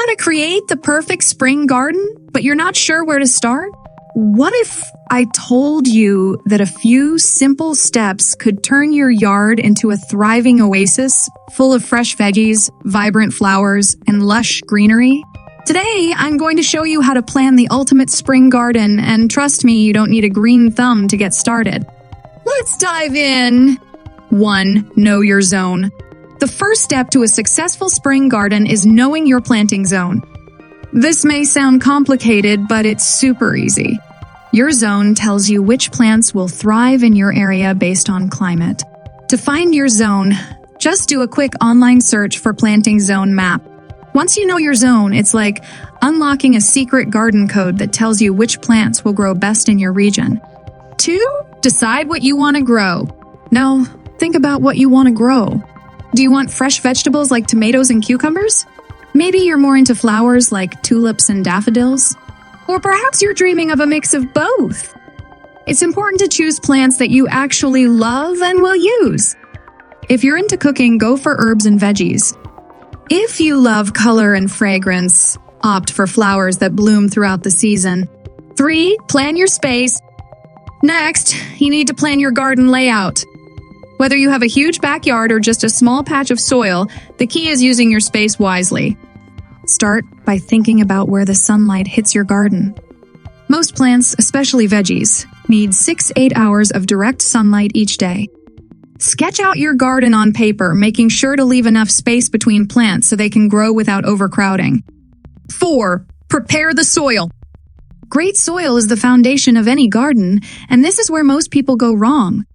Want to create the perfect spring garden, but you're not sure where to start? What if I told you that a few simple steps could turn your yard into a thriving oasis full of fresh veggies, vibrant flowers, and lush greenery? Today, I'm going to show you how to plan the ultimate spring garden, and trust me, you don't need a green thumb to get started. Let's dive in. 1. Know your zone. The first step to a successful spring garden is knowing your planting zone. This may sound complicated, but it's super easy. Your zone tells you which plants will thrive in your area based on climate. To find your zone, just do a quick online search for planting zone map. Once you know your zone, it's like unlocking a secret garden code that tells you which plants will grow best in your region. 2. Decide what you want to grow. Now, think about what you want to grow. Do you want fresh vegetables like tomatoes and cucumbers? Maybe you're more into flowers like tulips and daffodils? Or perhaps you're dreaming of a mix of both. It's important to choose plants that you actually love and will use. If you're into cooking, go for herbs and veggies. If you love color and fragrance, opt for flowers that bloom throughout the season. 3. Plan your space. Next, you need to plan your garden layout. Whether you have a huge backyard or just a small patch of soil, the key is using your space wisely. Start by thinking about where the sunlight hits your garden. Most plants, especially veggies, need 6-8 hours of direct sunlight each day. Sketch out your garden on paper, making sure to leave enough space between plants so they can grow without overcrowding. 4. Prepare the soil. Great soil is the foundation of any garden, and this is where most people go wrong.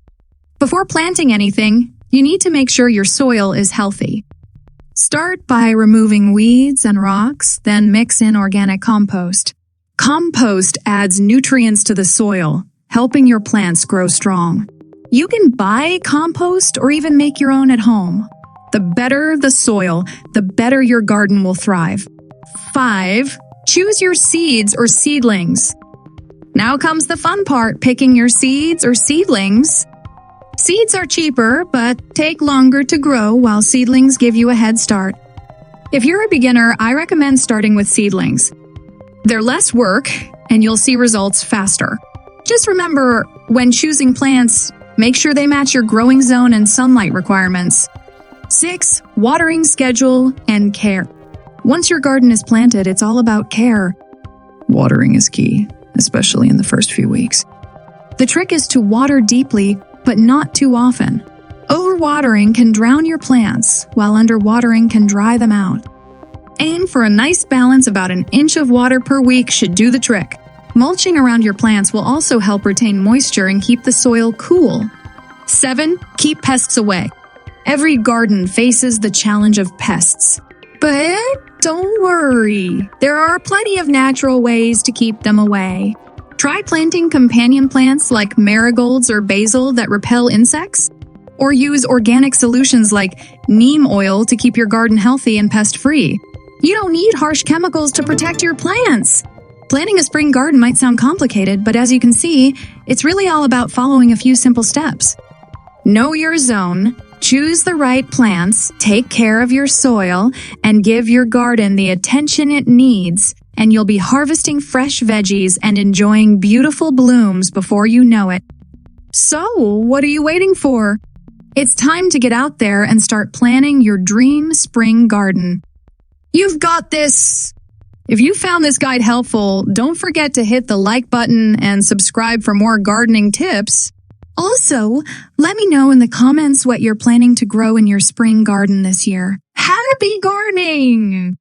Before planting anything, you need to make sure your soil is healthy. Start by removing weeds and rocks, then mix in organic compost. Compost adds nutrients to the soil, helping your plants grow strong. You can buy compost or even make your own at home. The better the soil, the better your garden will thrive. 5. Choose your seeds or seedlings. Now comes the fun part, picking your seeds or seedlings. Seeds are cheaper, but take longer to grow, while seedlings give you a head start. If you're a beginner, I recommend starting with seedlings. They're less work, and you'll see results faster. Just remember, when choosing plants, make sure they match your growing zone and sunlight requirements. 6. Watering schedule and care. Once your garden is planted, it's all about care. Watering is key, especially in the first few weeks. The trick is to water deeply, but not too often. Overwatering can drown your plants, while underwatering can dry them out. Aim for a nice balance. About an inch of water per week should do the trick. Mulching around your plants will also help retain moisture and keep the soil cool. 7. Keep pests away. Every garden faces the challenge of pests. But don't worry, there are plenty of natural ways to keep them away. Try planting companion plants like marigolds or basil that repel insects, or use organic solutions like neem oil to keep your garden healthy and pest-free. You don't need harsh chemicals to protect your plants. Planting a spring garden might sound complicated, but as you can see, it's really all about following a few simple steps. Know your zone, choose the right plants, take care of your soil, and give your garden the attention it needs, and you'll be harvesting fresh veggies and enjoying beautiful blooms before you know it. So, what are you waiting for? It's time to get out there and start planning your dream spring garden. You've got this! If you found this guide helpful, don't forget to hit the like button and subscribe for more gardening tips. Also, let me know in the comments what you're planning to grow in your spring garden this year. Happy gardening!